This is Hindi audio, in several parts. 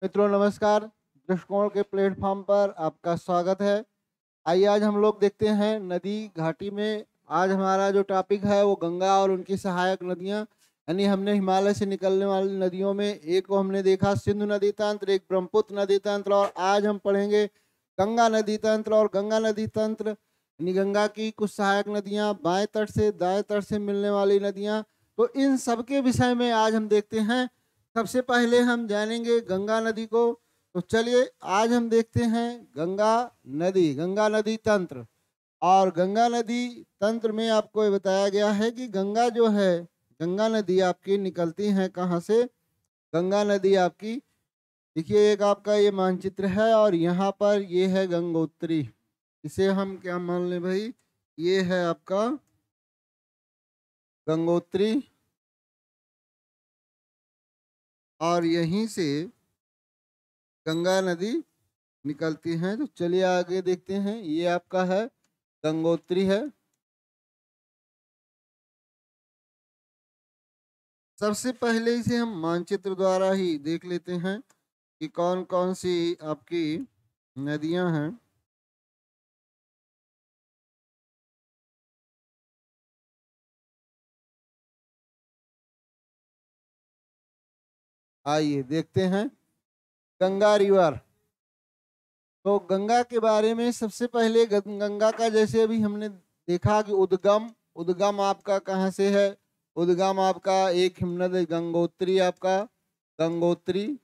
मित्रों नमस्कार। दृष्टिकोण के प्लेटफॉर्म पर आपका स्वागत है। आइए आज हम लोग देखते हैं नदी घाटी में। आज हमारा जो टॉपिक है वो गंगा और उनकी सहायक नदियां, यानी हमने हिमालय से निकलने वाली नदियों में एक को हमने देखा सिंधु नदी तंत्र, एक ब्रह्मपुत्र नदी तंत्र, और आज हम पढ़ेंगे गंगा नदी तंत्र। और गंगा नदी तंत्र यानी गंगा की कुछ सहायक नदियां, बाएं तट से दाएं तट से मिलने वाली नदियां। तो इन सब के विषय में आज हम देखते हैं। सबसे पहले हम जानेंगे गंगा नदी को। तो चलिए आज हम देखते हैं गंगा नदी तंत्र। और गंगा नदी तंत्र में आपको ये बताया गया है कि गंगा जो है, गंगा नदी आपकी निकलती है कहाँ से। गंगा नदी आपकी, देखिए एक आपका ये मानचित्र है और यहाँ पर ये है गंगोत्री। इसे हम क्या मान लें भाई, ये है आपका गंगोत्री। और यहीं से गंगा नदी निकलती हैं। तो चलिए आगे देखते हैं। ये आपका है गंगोत्री है। सबसे पहले इसे हम मानचित्र द्वारा ही देख लेते हैं कि कौन कौन सी आपकी नदियां हैं। आइए देखते हैं गंगा रिवर। तो गंगा के बारे में सबसे पहले गंगा का, जैसे अभी हमने देखा कि उद्गम उद्गम आपका कहाँ से है। उद्गम आपका एक हिमनद गंगोत्री, आपका गंगोत्री।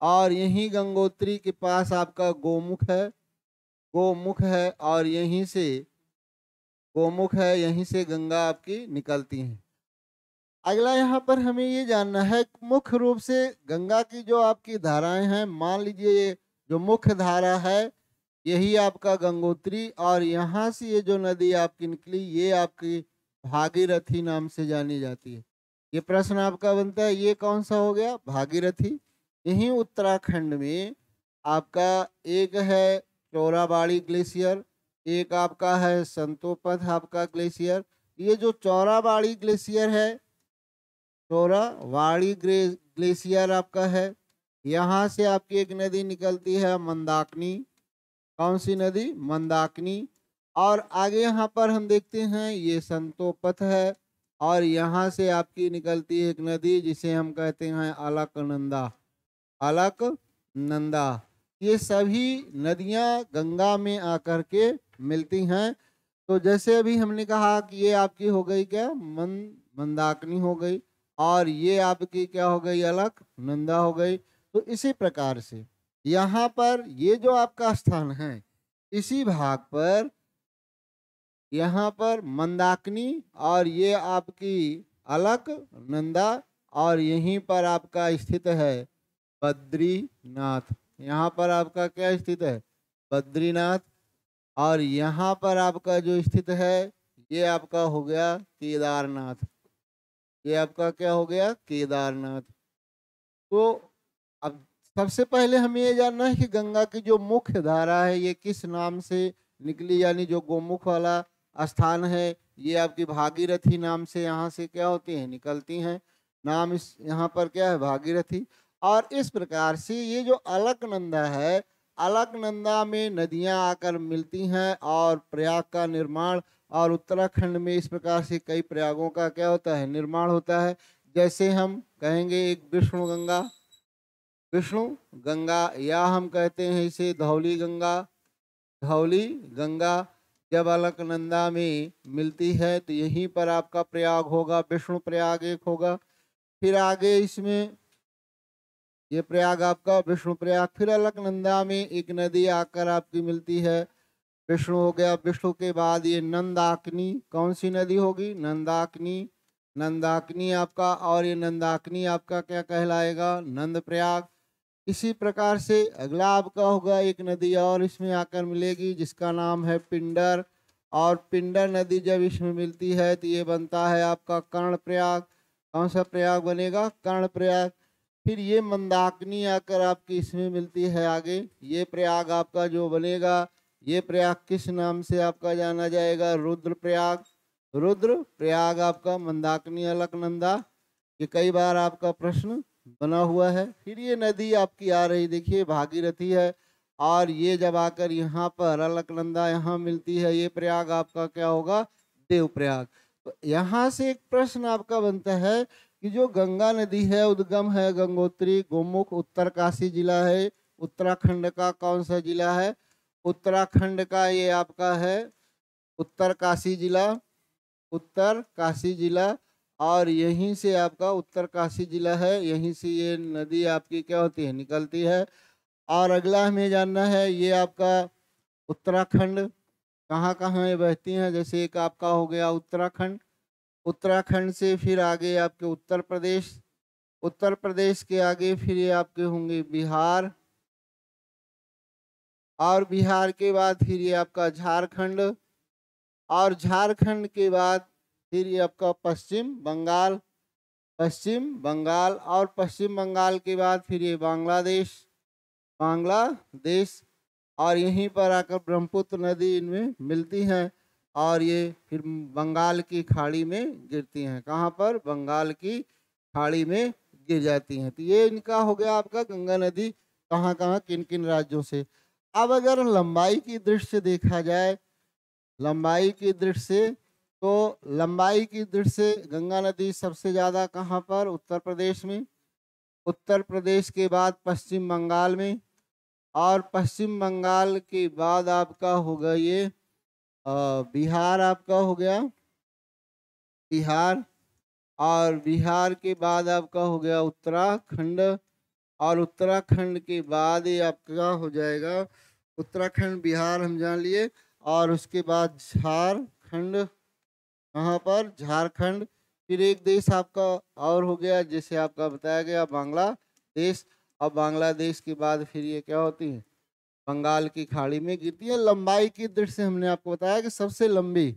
और यहीं गंगोत्री के पास आपका गोमुख है। और यहीं से गोमुख है, यहीं से गंगा आपकी निकलती है। अगला यहाँ पर हमें ये जानना है मुख्य रूप से गंगा की जो आपकी धाराएं हैं, मान लीजिए ये जो मुख्य धारा है यही आपका गंगोत्री, और यहाँ से ये जो नदी आपकी निकली ये आपकी भागीरथी नाम से जानी जाती है। ये प्रश्न आपका बनता है, ये कौन सा हो गया, भागीरथी। यहीं उत्तराखंड में आपका एक है चौराबाड़ी ग्लेशियर, एक आपका है संतोपथ आपका ग्लेशियर। ये जो चौराबाड़ी ग्लेशियर है, चौराबाड़ी ग्लेशियर आपका है, यहाँ से आपकी एक नदी निकलती है मंदाकिनी। कौन सी नदी, मंदाकिनी। और आगे यहाँ पर हम देखते हैं ये संतोपथ है, और यहाँ से आपकी निकलती है एक नदी जिसे हम कहते हैं अलकनंदा। अलकनंदा। ये सभी नदियाँ गंगा में आकर के मिलती हैं। तो जैसे अभी हमने कहा कि ये आपकी हो गई क्या, मंदाकिनी हो गई, और ये आपकी क्या हो गई, अलकनंदा हो गई। तो इसी प्रकार से यहाँ पर ये जो आपका स्थान है, इसी भाग पर यहाँ पर मंदाकिनी, और ये आपकी अलकनंदा, और यहीं पर आपका स्थित है बद्रीनाथ। यहाँ पर आपका क्या स्थित है, बद्रीनाथ। और यहाँ पर आपका जो स्थित है ये आपका हो गया केदारनाथ। ये आपका क्या हो गया, केदारनाथ। तो अब सबसे पहले हमें ये जानना है कि गंगा की जो मुख्य धारा है ये किस नाम से निकली, यानी जो गोमुख वाला स्थान है ये आपकी भागीरथी नाम से यहाँ से क्या होती है, निकलती हैं। नाम इस यहाँ पर क्या है, भागीरथी। और इस प्रकार से ये जो अलकनंदा है, अलकनंदा में नदियाँ आकर मिलती हैं और प्रयाग का निर्माण, और उत्तराखंड में इस प्रकार से कई प्रयागों का क्या होता है, निर्माण होता है। जैसे हम कहेंगे एक विष्णु गंगा, या हम कहते हैं इसे धौली गंगा। धौली गंगा जब अलकनंदा में मिलती है तो यहीं पर आपका प्रयाग होगा, विष्णु प्रयाग एक होगा। फिर आगे इसमें ये प्रयाग आपका विष्णु प्रयाग, फिर अलकनंदा में एक नदी आकर आपकी मिलती है, विष्णु हो गया। विष्णु के बाद ये नंदाकिनी, कौन सी नदी होगी, नंदाकिनी। नंदाकिनी आपका, और ये नंदाकिनी आपका क्या कहलाएगा, नंद प्रयाग। इसी प्रकार से अगला आपका होगा एक नदी और इसमें आकर मिलेगी जिसका नाम है पिंडर। और पिंडर नदी जब इसमें मिलती है तो ये बनता है आपका कर्ण प्रयाग। कौन सा प्रयाग बनेगा, कर्ण प्रयाग। फिर ये मंदाकिनी आकर आपकी इसमें मिलती है आगे, ये प्रयाग आपका जो बनेगा, ये प्रयाग किस नाम से आपका जाना जाएगा, रुद्र प्रयाग। रुद्र प्रयाग आपका मंदाकिनी अलकनंदा। ये कई बार आपका प्रश्न बना हुआ है। फिर ये नदी आपकी आ रही, देखिए भागीरथी है, और ये जब आकर यहाँ पर अलकनंदा यहाँ मिलती है, ये प्रयाग आपका क्या होगा, देवप्रयाग। तो यहाँ से एक प्रश्न आपका बनता है कि जो गंगा नदी है, उद्गम है गंगोत्री, गोमुख उत्तरकाशी जिला है। उत्तराखंड का कौन सा जिला है, उत्तराखंड का ये आपका है उत्तरकाशी जिला, उत्तरकाशी जिला। और यहीं से आपका उत्तरकाशी जिला है, यहीं से ये नदी आपकी क्या होती है, निकलती है। और अगला हमें जानना है, ये आपका उत्तराखंड कहाँ कहाँ ये बहती हैं। जैसे एक आपका हो गया उत्तराखंड, उत्तराखंड से फिर आगे आपके उत्तर प्रदेश, उत्तर प्रदेश के आगे फिर ये आपके होंगे बिहार, और बिहार के बाद फिर ये आपका झारखंड, और झारखंड के बाद फिर ये आपका पश्चिम बंगाल, पश्चिम बंगाल, और पश्चिम बंगाल के बाद फिर ये बांग्लादेश, बांग्लादेश। और यहीं पर आकर ब्रह्मपुत्र नदी इनमें मिलती हैं, और ये फिर बंगाल की खाड़ी में गिरती हैं। कहाँ पर, बंगाल की खाड़ी में गिर जाती हैं। तो ये इनका हो गया आपका गंगा नदी कहाँ कहाँ किन किन राज्यों से। अब अगर लंबाई की दृष्टि से देखा जाए, लंबाई की दृष्टि से, तो लंबाई की दृष्टि से गंगा नदी सबसे ज़्यादा कहाँ पर, उत्तर प्रदेश में, उत्तर प्रदेश के बाद पश्चिम बंगाल में, और पश्चिम बंगाल के बाद आपका होगा ये बिहार आपका हो गया, बिहार, और बिहार के बाद आपका हो गया उत्तराखंड, और उत्तराखंड के बाद ये आपका हो जाएगा उत्तराखंड, बिहार हम जान लिए, और उसके बाद झारखंड, कहाँ पर, झारखंड। फिर एक देश आपका और हो गया जैसे आपका बताया गया बांग्लादेश, और बांग्लादेश के बाद फिर ये क्या होती है, बंगाल की खाड़ी में गिरती है। लंबाई की दृष्टि से हमने आपको बताया कि सबसे लंबी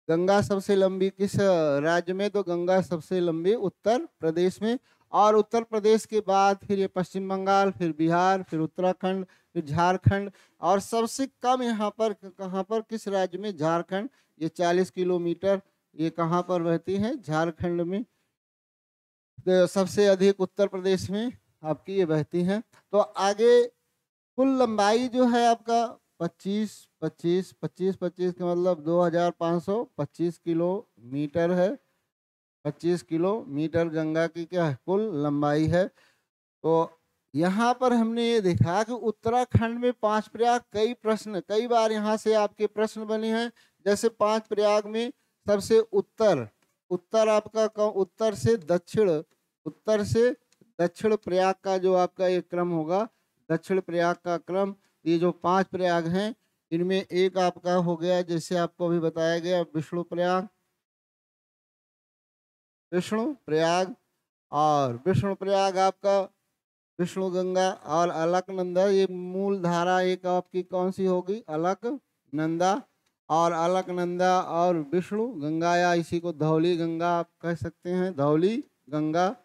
गंगा सबसे लंबी किस राज्य में, तो गंगा सबसे लंबी उत्तर प्रदेश में, और उत्तर प्रदेश के बाद फिर ये पश्चिम बंगाल, फिर बिहार, फिर उत्तराखंड, फिर झारखंड। और सबसे कम यहाँ पर कहाँ पर, किस राज्य में, झारखंड। ये 40 किलोमीटर ये कहाँ पर बहती है, झारखंड में। तो सबसे अधिक उत्तर प्रदेश में आपकी ये बहती हैं। तो आगे कुल लंबाई जो है आपका 25 25 25 25 का मतलब 2525 किलोमीटर है। 25 किलोमीटर गंगा की क्या है, कुल लंबाई है। तो यहाँ पर हमने ये देखा कि उत्तराखंड में 5 प्रयाग, कई प्रश्न कई बार यहाँ से आपके प्रश्न बने हैं। जैसे 5 प्रयाग में सबसे उत्तर, उत्तर आपका उत्तर से दक्षिण, उत्तर से दक्षिण प्रयाग का जो आपका ये क्रम होगा, दक्षिण प्रयाग का क्रम, ये जो 5 प्रयाग हैं इनमें एक आपका हो गया जैसे आपको अभी बताया गया विष्णु प्रयाग, विष्णु प्रयाग। और विष्णु प्रयाग आपका विष्णु गंगा, और अलकनंदा ये मूल धारा एक आपकी कौन सी होगी, अलकनंदा। और अलकनंदा और विष्णु गंगा, या इसी को धौली गंगा आप कह सकते हैं, धौली गंगा।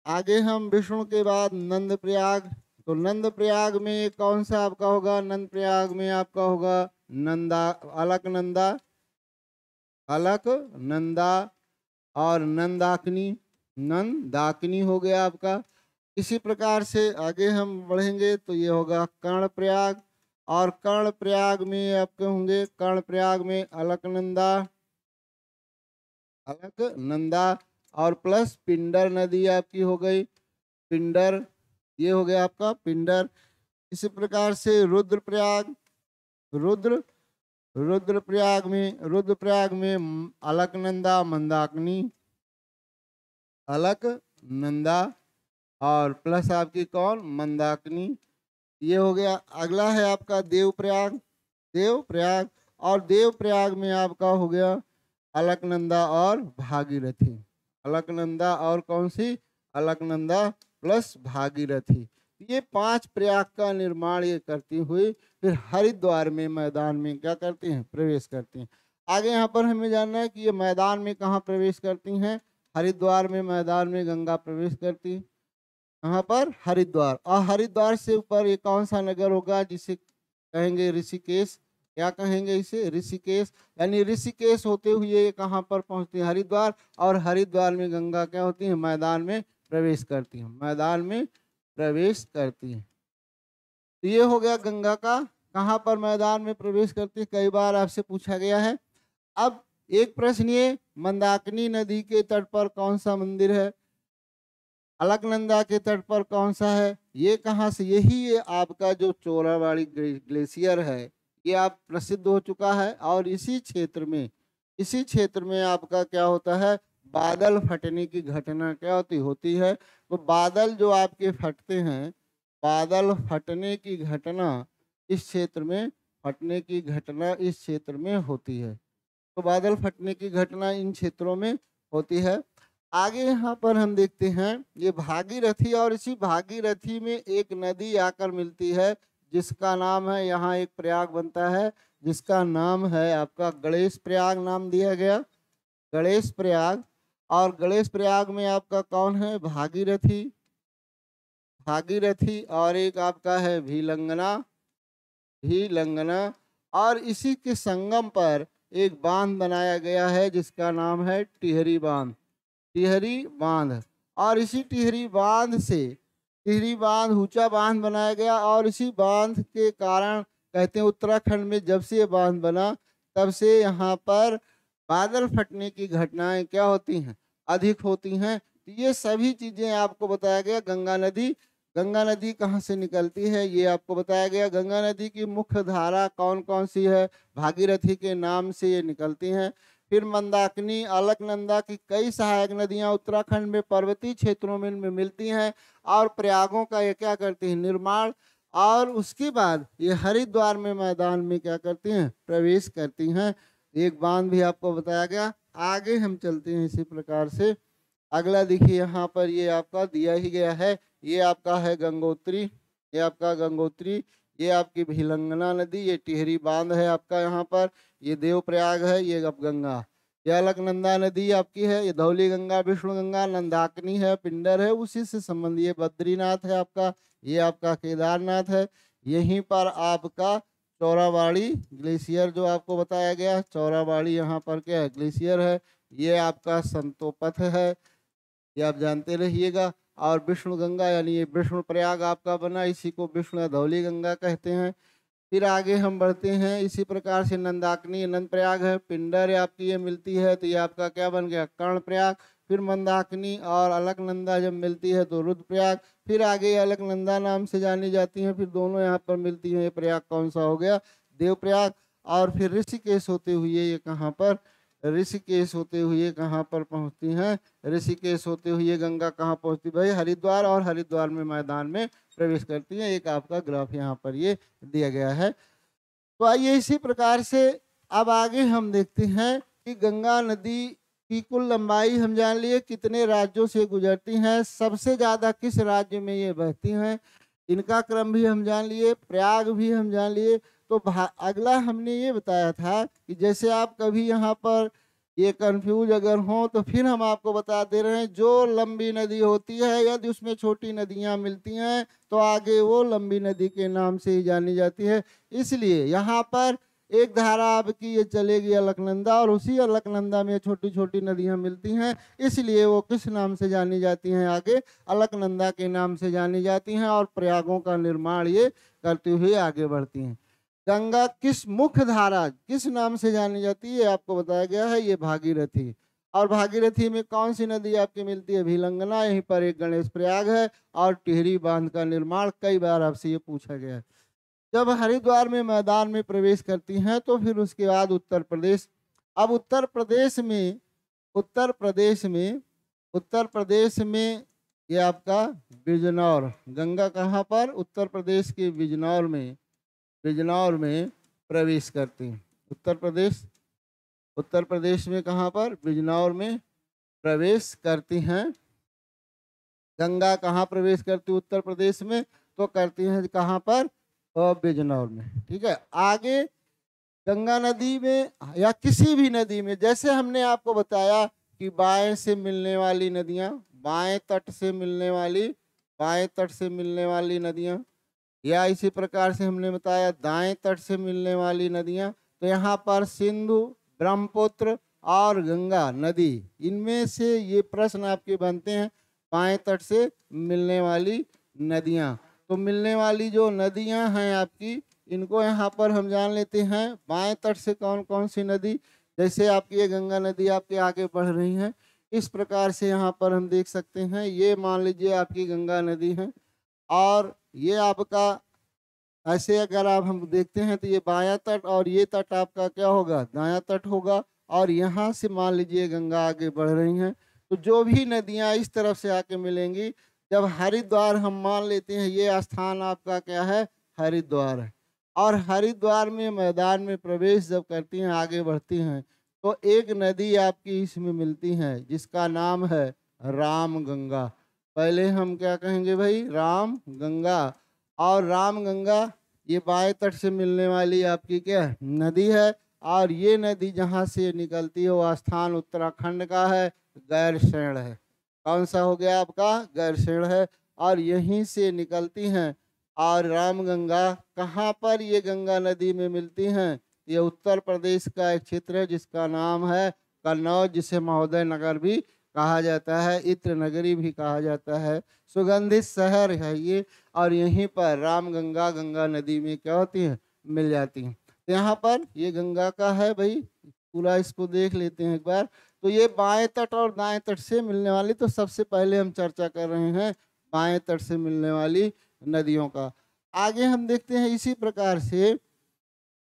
आगे हम विष्णु के बाद नंद प्रयाग, तो नंद प्रयाग में कौन सा आपका होगा, नंद प्रयाग में आपका होगा नंदा, अलकनंदा, अलकनंदा, और नंदाकिनी, नंदाकिनी हो गया आपका। इसी प्रकार से आगे हम बढ़ेंगे तो ये होगा कर्णप्रयाग, और कर्णप्रयाग में आपके होंगे, कर्णप्रयाग में अलकनंदा, अलकनंदा, और प्लस पिंडर नदी आपकी हो गई, पिंडर, ये हो गया आपका पिंडर। इसी प्रकार से रुद्रप्रयाग, रुद्र, रुद्रप्रयाग में अलकनंदा, मंदाकिनी, अलकनंदा, और प्लस आपकी कौन, मंदाकिनी, ये हो गया। अगला है आपका देवप्रयाग, देवप्रयाग, और देवप्रयाग में आपका हो गया अलकनंदा और भागीरथी, अलकनंदा और कौन सी, अलकनंदा प्लस भागीरथी। ये 5 प्रयाग का निर्माण ये करती हुई फिर हरिद्वार में मैदान में क्या करती हैं, प्रवेश करती हैं। आगे यहाँ पर हमें जानना है कि ये मैदान में कहाँ प्रवेश करती हैं, हरिद्वार में मैदान में गंगा प्रवेश करती है। कहाँ पर, हरिद्वार। और हरिद्वार से ऊपर ये कौन सा नगर होगा जिसे कहेंगे ऋषिकेश, क्या कहेंगे इसे, ऋषिकेश। यानी ऋषिकेश होते हुए ये कहाँ पर पहुँचती है, हरिद्वार। और हरिद्वार में गंगा क्या होती है, मैदान में प्रवेश करती हैं, मैदान में प्रवेश करती हैं। तो ये हो गया गंगा का कहाँ पर मैदान में प्रवेश करती है, कई बार आपसे पूछा गया है। अब एक प्रश्न ये, मंदाकिनी नदी के तट पर कौन सा मंदिर है, अलकनंदा के तट पर कौन सा है, ये कहाँ से, यही ये आपका जो चोराबाड़ी ग्लेशियर है, ये आप प्रसिद्ध हो चुका है। और इसी क्षेत्र में आपका क्या होता है, बादल फटने की घटना क्या होती है। तो बादल जो आपके फटते हैं, बादल फटने की घटना इस क्षेत्र में, फटने की घटना इस क्षेत्र में होती है। तो बादल फटने की घटना इन क्षेत्रों में होती है। आगे यहाँ पर हम देखते हैं ये भागीरथी, और इसी भागीरथी में एक नदी आकर मिलती है जिसका नाम है, यहाँ एक प्रयाग बनता है जिसका नाम है आपका गणेश प्रयाग, नाम दिया गया गणेश प्रयाग। और गणेश प्रयाग में आपका कौन है, भागीरथी, भागीरथी, और एक आपका है भीलंगना। और इसी के संगम पर एक बांध बनाया गया है जिसका नाम है टिहरी बांध, टिहरी बांध। और इसी टिहरी बांध ऊंचा बांध बनाया गया। और इसी बांध के कारण कहते हैं उत्तराखंड में जब से ये बांध बना तब से यहाँ पर बादल फटने की घटनाएं क्या होती हैं, अधिक होती हैं। तो ये सभी चीजें आपको बताया गया। गंगा नदी कहाँ से निकलती है ये आपको बताया गया। गंगा नदी की मुख्य धारा कौन कौन सी है, भागीरथी के नाम से ये निकलती हैं। फिर मंदाकिनी, अलकनंदा की कई सहायक नदियां उत्तराखंड में पर्वतीय क्षेत्रों में मिलती हैं और प्रयागों का ये क्या करती हैं, निर्माण। और उसके बाद ये हरिद्वार में मैदान में क्या करती हैं, प्रवेश करती हैं। एक बांध भी आपको बताया गया। आगे हम चलते हैं इसी प्रकार से। अगला देखिए यहाँ पर ये आपका दिया ही गया है, ये आपका है गंगोत्री, ये आपका गंगोत्री, ये आपकी भीलंगना नदी, ये टिहरी बांध है आपका यहाँ पर, ये देवप्रयाग है, ये अब गंगा, ये अलकनंदा नदी आपकी है, ये धौली गंगा, विष्णु गंगा, नंदाकिनी है, पिंडर है, उसी से संबंधित ये बद्रीनाथ है आपका, ये आपका केदारनाथ है। यहीं पर आपका चौराबाड़ी ग्लेशियर जो आपको बताया गया, चौराबाड़ी यहाँ पर क्या है, ग्लेशियर है। ये आपका संतोपथ है, ये आप जानते रहिएगा। और विष्णु गंगा यानी ये विष्णु प्रयाग आपका बना, इसी को विष्णु धौली गंगा कहते हैं। फिर आगे हम बढ़ते हैं इसी प्रकार से, नंदाकिनी नंद प्रयाग है, पिंडर आपकी ये मिलती है तो ये आपका क्या बन गया, कर्ण प्रयाग। फिर मंदाकिनी और अलकनंदा जब मिलती है तो रुद्रप्रयाग। फिर आगे अलकनंदा नाम से जानी जाती हैं, फिर दोनों यहाँ पर मिलती हैं, ये प्रयाग कौन सा हो गया, देवप्रयाग। और फिर ऋषिकेश होते हुए ये कहाँ पर, ऋषिकेश होते हुए कहाँ पर पहुँचती हैं, ऋषिकेश होते हुए गंगा कहाँ पहुँचती, भाई हरिद्वार, और हरिद्वार में मैदान में प्रवेश करती है। एक आपका ग्राफ यहाँ पर ये दिया गया है। तो आइए इसी प्रकार से अब आगे हम देखते हैं कि गंगा नदी की कुल लंबाई हम जान लिए, कितने राज्यों से गुजरती हैं, सबसे ज्यादा किस राज्य में ये बहती हैं, इनका क्रम भी हम जान लिए, प्रयाग भी हम जान लिए। तो अगला हमने ये बताया था कि जैसे आप कभी यहाँ पर ये कंफ्यूज अगर हो तो फिर हम आपको बता दे रहे हैं, जो लंबी नदी होती है यदि उसमें छोटी नदियाँ मिलती हैं तो आगे वो लंबी नदी के नाम से ही जानी जाती है। इसलिए यहाँ पर एक धारा आपकी ये चलेगी अलकनंदा, और उसी अलकनंदा में छोटी छोटी नदियाँ मिलती हैं, इसलिए वो किस नाम से जानी जाती हैं, आगे अलकनंदा के नाम से जानी जाती हैं, और प्रयागों का निर्माण ये करते हुए आगे बढ़ती हैं। गंगा किस मुख्य धारा किस नाम से जानी जाती है आपको बताया गया है, ये भागीरथी। और भागीरथी में कौन सी नदी आपकी मिलती है, भीलंगना, यहीं पर एक गणेश प्रयाग है, और टिहरी बांध का निर्माण कई बार आपसे ये पूछा गया है। जब हरिद्वार में मैदान में प्रवेश करती हैं तो फिर उसके बाद उत्तर प्रदेश। अब उत्तर प्रदेश में ये आपका बिजनौर, गंगा कहाँ पर, उत्तर प्रदेश के बिजनौर में प्रवेश करती हैं। उत्तर प्रदेश में कहाँ पर, बिजनौर में प्रवेश करती हैं। गंगा कहाँ प्रवेश करती है उत्तर प्रदेश में, तो करती हैं कहाँ पर, बिजनौर में। ठीक है। आगे गंगा नदी में या किसी भी नदी में, जैसे हमने आपको बताया कि बाएं से मिलने वाली नदियाँ, बाएं तट से मिलने वाली नदियाँ, या इसी प्रकार से हमने बताया दाएं तट से मिलने वाली नदियां। तो यहाँ पर सिंधु, ब्रह्मपुत्र और गंगा नदी, इनमें से ये प्रश्न आपके बनते हैं। बाएं तट से मिलने वाली नदियां। तो मिलने वाली जो नदियां हैं आपकी, इनको यहाँ पर हम जान लेते हैं बाएं तट से कौन कौन सी नदी। जैसे आपकी ये गंगा नदी आपके आगे बढ़ रही है, इस प्रकार से यहाँ पर हम देख सकते हैं। ये मान लीजिए आपकी गंगा नदी है, और ये आपका ऐसे अगर आप हम देखते हैं तो ये बायां तट और ये तट आपका क्या होगा, दायां तट होगा। और यहाँ से मान लीजिए गंगा आगे बढ़ रही हैं, तो जो भी नदियाँ इस तरफ से आके मिलेंगी, जब हरिद्वार हम मान लेते हैं ये स्थान आपका क्या है, हरिद्वार है। और हरिद्वार में मैदान में प्रवेश जब करती हैं, आगे बढ़ती हैं, तो एक नदी आपकी इसमें मिलती है जिसका नाम है राम गंगा। पहले हम क्या कहेंगे भाई, राम गंगा। और राम गंगा ये बाएं तट से मिलने वाली आपकी क्या नदी है। और ये नदी जहाँ से निकलती है वह स्थान उत्तराखंड का है, गैरसैंण है। कौन सा हो गया आपका, गैरसैंण है। और यहीं से निकलती हैं। और राम गंगा कहाँ पर ये गंगा नदी में मिलती हैं, ये उत्तर प्रदेश का एक क्षेत्र है जिसका नाम है कन्नौज, जिसे महोदय नगर भी कहा जाता है, इत्र नगरी भी कहा जाता है, सुगंधित शहर है ये। और यहीं पर राम गंगा गंगा नदी में क्या होती हैं, मिल जाती हैं। तो यहाँ पर ये गंगा का है भाई, पूरा इसको देख लेते हैं एक बार। तो ये बाएं तट और दाएं तट से मिलने वाली, तो सबसे पहले हम चर्चा कर रहे हैं बाएं तट से मिलने वाली नदियों का। आगे हम देखते हैं इसी प्रकार से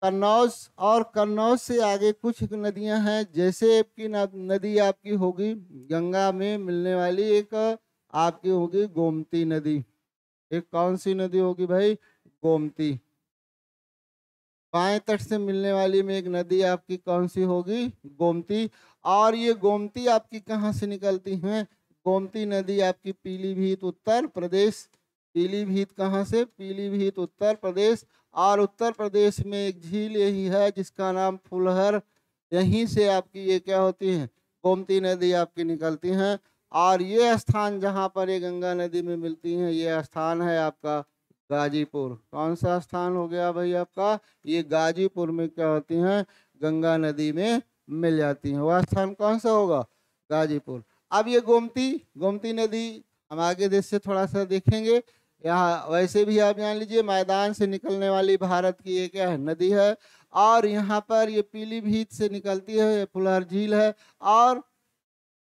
कन्नौज, और कन्नौज से आगे कुछ नदियां हैं। जैसे आपकी नदी आपकी होगी गंगा में मिलने वाली, एक आपकी होगी गोमती नदी। एक कौन सी नदी होगी भाई, गोमती। बाएं तट से मिलने वाली में एक नदी आपकी कौन सी होगी, गोमती। और ये गोमती आपकी कहाँ से निकलती हैं, गोमती नदी आपकी पीलीभीत उत्तर प्रदेश। पीलीभीत कहाँ से, पीलीभीत उत्तर प्रदेश। और उत्तर प्रदेश में एक झील यही है जिसका नाम फुलहर, यहीं से आपकी ये क्या होती है, गोमती नदी आपकी निकलती हैं। और ये स्थान जहाँ पर ये गंगा नदी में मिलती हैं, ये स्थान है आपका गाजीपुर। कौन सा स्थान हो गया भाई आपका, ये गाजीपुर में क्या होती हैं, गंगा नदी में मिल जाती हैं। वह स्थान कौन सा होगा, गाजीपुर। अब ये गोमती, गोमती नदी हम आगे देश से थोड़ा सा देखेंगे। यहाँ वैसे भी आप जान लीजिए मैदान से निकलने वाली भारत की ये क्या है, नदी है। और यहाँ पर ये पीलीभीत से निकलती है, ये फुलहर झील है। और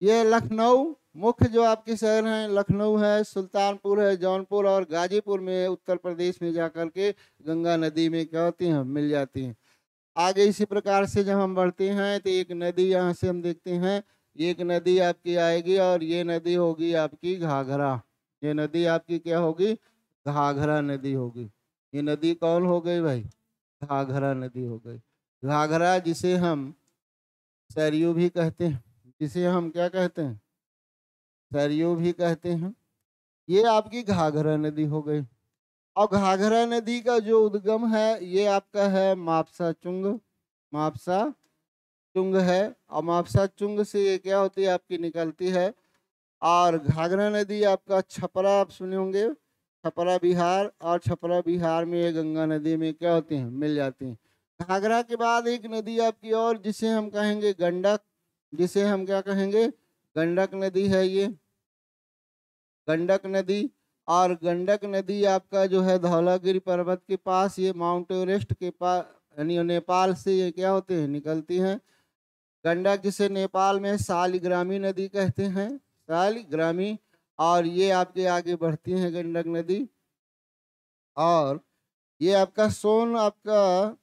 ये लखनऊ, मुख्य जो आपके शहर हैं लखनऊ है, सुल्तानपुर है, जौनपुर और गाजीपुर में उत्तर प्रदेश में जाकर के गंगा नदी में क्या होती हैं, मिल जाती हैं। आगे इसी प्रकार से जब हम बढ़ते हैं तो एक नदी यहाँ से हम देखते हैं, एक नदी आपकी आएगी और ये नदी होगी आपकी घाघरा। ये नदी आपकी क्या होगी, घाघरा नदी होगी। ये नदी कौन हो गई भाई, घाघरा नदी हो गई। घाघरा जिसे हम सरयू भी कहते हैं, जिसे हम क्या कहते हैं, सरयू भी कहते हैं, ये आपकी घाघरा नदी हो गई। और घाघरा नदी का जो उद्गम है ये आपका है मापसा चुंग, मापसा चुंग है। और मापसा चुंग से ये क्या होती है, आपकी निकलती है। और घाघरा नदी आपका छपरा आप सुने होंगे, छपरा बिहार, और छपरा बिहार में ये गंगा नदी में क्या होती हैं, मिल जाती हैं। घाघरा के बाद एक नदी आपकी और जिसे हम कहेंगे गंडक, जिसे हम क्या कहेंगे, गंडक नदी है ये, गंडक नदी। और गंडक नदी आपका जो है धौलागिरी पर्वत के पास, ये माउंट एवरेस्ट के पास, यानी नेपाल से ये क्या होते हैं, निकलती हैं। गंडक जिसे नेपाल में शालिग्रामी नदी कहते हैं, शालिग्रामी। और ये आपके आगे बढ़ती हैं गंडक नदी। और ये आपका सोन आपका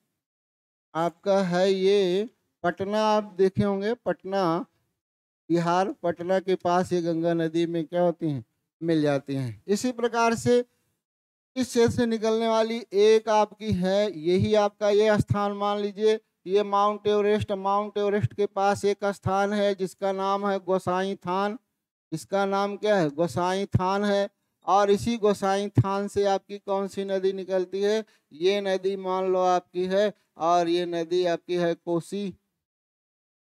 आपका है ये पटना, आप देखे होंगे पटना बिहार, पटना के पास ये गंगा नदी में क्या होती हैं, मिल जाती हैं। इसी प्रकार से इस क्षेत्र से निकलने वाली एक आपकी है, यही आपका ये स्थान मान लीजिए, ये माउंट एवरेस्ट, माउंट एवरेस्ट के पास एक स्थान है जिसका नाम है गोसाई थान। इसका नाम क्या है, गोसाई थान है। और इसी गोसाई थान से आपकी कौन सी नदी निकलती है, ये नदी मान लो आपकी है, और ये नदी आपकी है कोसी।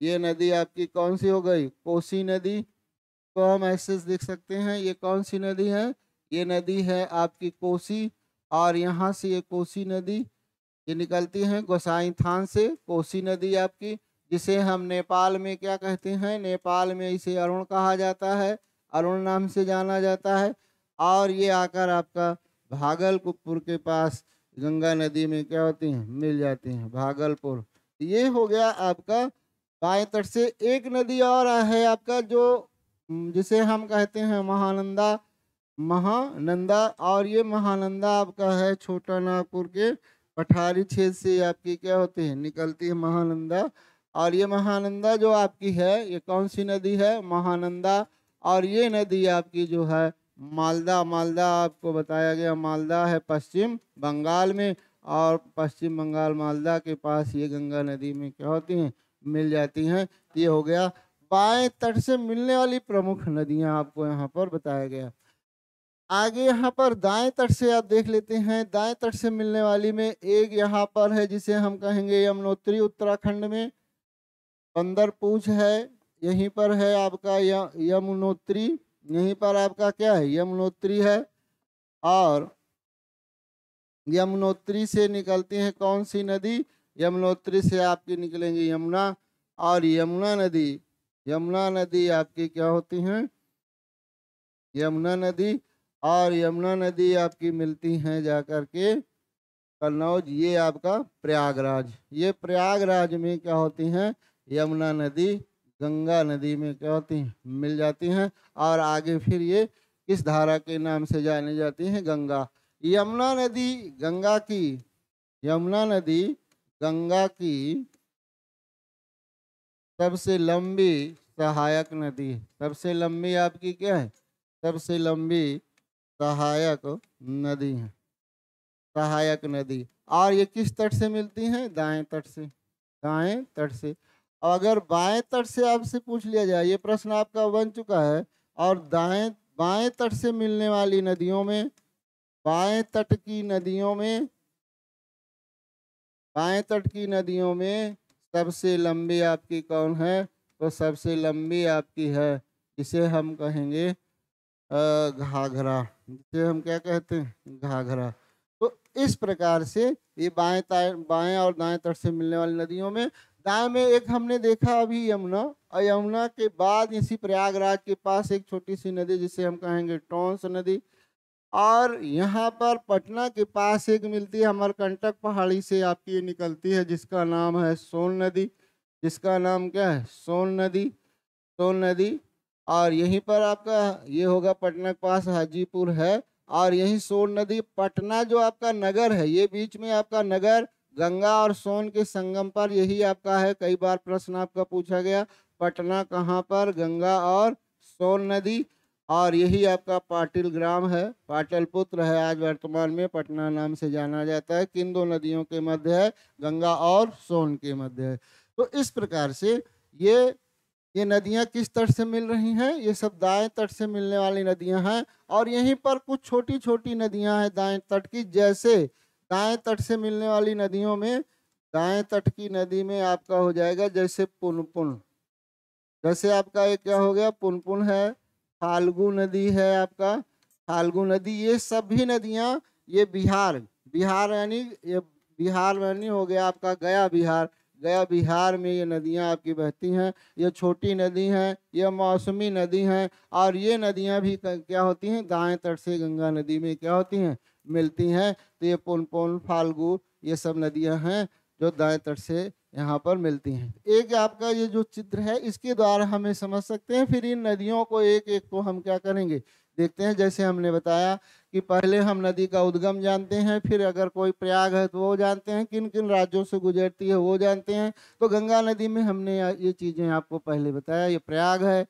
ये नदी आपकी कौन सी हो गई, कोसी नदी। तो हम ऐसे देख सकते हैं ये कौन सी नदी है, ये नदी है आपकी कोसी। और यहाँ से ये कोसी नदी ये निकलती है गोसाई थान से, कोसी नदी आपकी, जिसे हम नेपाल में क्या कहते हैं, नेपाल में इसे अरुण कहा जाता है। अरुण नाम से जाना जाता है। और ये आकर आपका भागलपुर के पास गंगा नदी में क्या होती हैं, मिल जाती हैं, भागलपुर। ये हो गया आपका बाएं तट से। एक नदी और है आपका जो जिसे हम कहते हैं महानंदा, महानंदा। और ये महानंदा आपका है छोटा नागपुर के पठारी क्षेत्र से आपकी क्या होती है, निकलती है महानंदा। और ये महानंदा जो आपकी है, ये कौन सी नदी है, महानंदा। और ये नदी आपकी जो है मालदा, मालदा आपको बताया गया, मालदा है पश्चिम बंगाल में। और पश्चिम बंगाल मालदा के पास ये गंगा नदी में क्या होती हैं, मिल जाती हैं। ये हो गया बाएं तट से मिलने वाली प्रमुख नदियां आपको यहाँ पर बताया गया। आगे यहाँ पर दाएं तट से आप देख लेते हैं। दाएं तट से मिलने वाली में एक यहाँ पर है जिसे हम कहेंगे यमुनोत्री, उत्तराखंड में बंदरपूछ है। यहीं पर है आपका यमुनोत्री, यहीं पर आपका क्या है, यमुनोत्री है। और यमुनोत्री से निकलती है कौन सी नदी, यमुनोत्री से आपकी निकलेंगी यमुना। और यमुना नदी, यमुना नदी आपकी क्या होती हैं, यमुना नदी। और यमुना नदी आपकी मिलती हैं जाकर के कन्नौज, ये आपका प्रयागराज। ये प्रयागराज में क्या होती हैं, यमुना नदी गंगा नदी में क्या होती हैं, मिल जाती हैं। और आगे फिर ये किस धारा के नाम से जानी जाती हैं, गंगा। यमुना नदी गंगा की, यमुना नदी गंगा की सबसे लंबी सहायक नदी है। सबसे लंबी आपकी क्या है, सबसे लंबी सहायक नदी है, सहायक नदी। और ये किस तट से मिलती हैं, दाएं तट से, दाएं तट से। अगर बाएं तट से आपसे पूछ लिया जाए, ये प्रश्न आपका बन चुका है। और दाएं बाएं तट से मिलने वाली नदियों में, बाएं तट की नदियों में, बाएं तट की नदियों में सबसे लंबी आपकी कौन है, तो सबसे लंबी आपकी है, इसे हम कहेंगे घाघरा, जिसे हम क्या कहते हैं, घाघरा। तो इस प्रकार से ये बाएं और दाएं तट से मिलने वाली नदियों में, दाएं में एक हमने देखा अभी यमुना, और यमुना के बाद इसी प्रयागराज के पास एक छोटी सी नदी जिसे हम कहेंगे टोंस नदी। और यहाँ पर पटना के पास एक मिलती है अमरकंटक पहाड़ी से आपकी ये निकलती है, जिसका नाम है सोन नदी। जिसका नाम क्या है, सोन नदी, सोन नदी। और यहीं पर आपका ये होगा पटना के पास हाजीपुर है। और यही सोन नदी, पटना जो आपका नगर है, ये बीच में आपका नगर गंगा और सोन के संगम पर, यही आपका है। कई बार प्रश्न आपका पूछा गया, पटना कहाँ पर, गंगा और सोन नदी। और यही आपका पाटिल ग्राम है, पाटलिपुत्र है, आज वर्तमान में पटना नाम से जाना जाता है। किन दो नदियों के मध्य है, गंगा और सोन के मध्य है। तो इस प्रकार से ये नदियां किस तट से मिल रही हैं, ये सब दाएं तट से मिलने वाली नदियां हैं। और यहीं पर कुछ छोटी छोटी नदियां हैं दाएं तट की, जैसे दाएं तट से मिलने वाली नदियों में, दाएं तट की नदी में आपका हो जाएगा जैसे पुनपुन, जैसे आपका एक क्या हो गया, पुनपुन है। फाल्गु नदी है आपका, फाल्गु नदी। ये सभी नदियां ये बिहार, बिहार यानी ये बिहार यानी हो गया आपका गया बिहार, गया बिहार में ये नदियां आपकी बहती हैं। ये छोटी नदी हैं, ये मौसमी नदी हैं। और ये नदियां भी क्या होती हैं, दाएं तट से गंगा नदी में क्या होती हैं, मिलती हैं। तो ये पुनपुन, फाल्गु, ये सब नदियां हैं जो दाएं तट से यहाँ पर मिलती हैं। एक आपका ये जो चित्र है, इसके द्वारा हमें समझ सकते हैं। फिर इन नदियों को एक एक को हम क्या करेंगे, देखते हैं। जैसे हमने बताया कि पहले हम नदी का उद्गम जानते हैं, फिर अगर कोई प्रयाग है तो वो जानते हैं, किन किन राज्यों से गुजरती है वो जानते हैं। तो गंगा नदी में हमने ये चीज़ें आपको पहले बताया, ये प्रयाग है,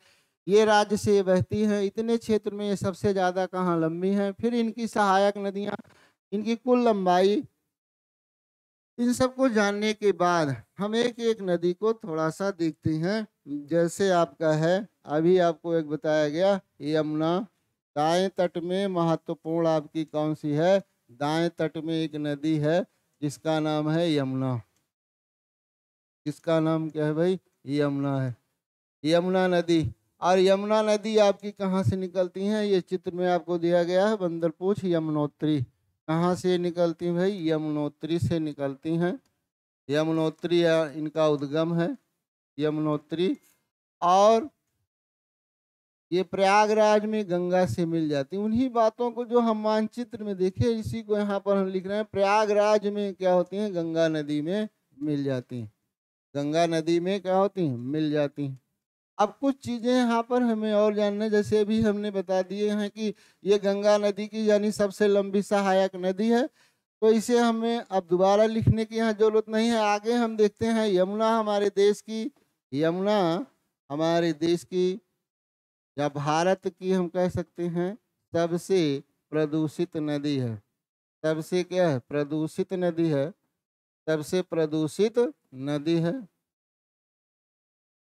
ये राज्य से बहती है, इतने क्षेत्र में ये सबसे ज़्यादा कहाँ लंबी है। फिर इनकी सहायक नदियाँ, इनकी कुल लंबाई, इन सबको जानने के बाद हम एक एक नदी को थोड़ा सा देखते हैं। जैसे आपका है, अभी आपको एक बताया गया यमुना, दाएं तट में महत्वपूर्ण आपकी कौन सी है, दाएं तट में एक नदी है जिसका नाम है यमुना। किसका नाम क्या है भाई, यमुना है, यमुना नदी। और यमुना नदी आपकी कहाँ से निकलती है, ये चित्र में आपको दिया गया है, बंदरपूछ यमुनोत्री। कहाँ से निकलती हैं भाई, यमुनोत्री से निकलती हैं। यमुनोत्री इनका उद्गम है, यमुनोत्री। और ये प्रयागराज में गंगा से मिल जाती हैं। उन्हीं बातों को जो हम मानचित्र में देखे, इसी को यहाँ पर हम लिख रहे हैं। प्रयागराज में क्या होती हैं? गंगा नदी में मिल जाती हैं। गंगा नदी में क्या होती हैं? मिल जाती हैं। अब कुछ चीजें यहाँ पर हमें और जानना है। जैसे अभी हमने बता दिए हैं कि ये गंगा नदी की यानी सबसे लंबी सहायक नदी है, तो इसे हमें अब दोबारा लिखने की यहाँ जरूरत नहीं है। आगे हम देखते हैं यमुना हमारे देश की, यमुना हमारे देश की या भारत की हम कह सकते हैं सबसे प्रदूषित नदी है। सबसे क्या है? प्रदूषित नदी है। सबसे प्रदूषित नदी है।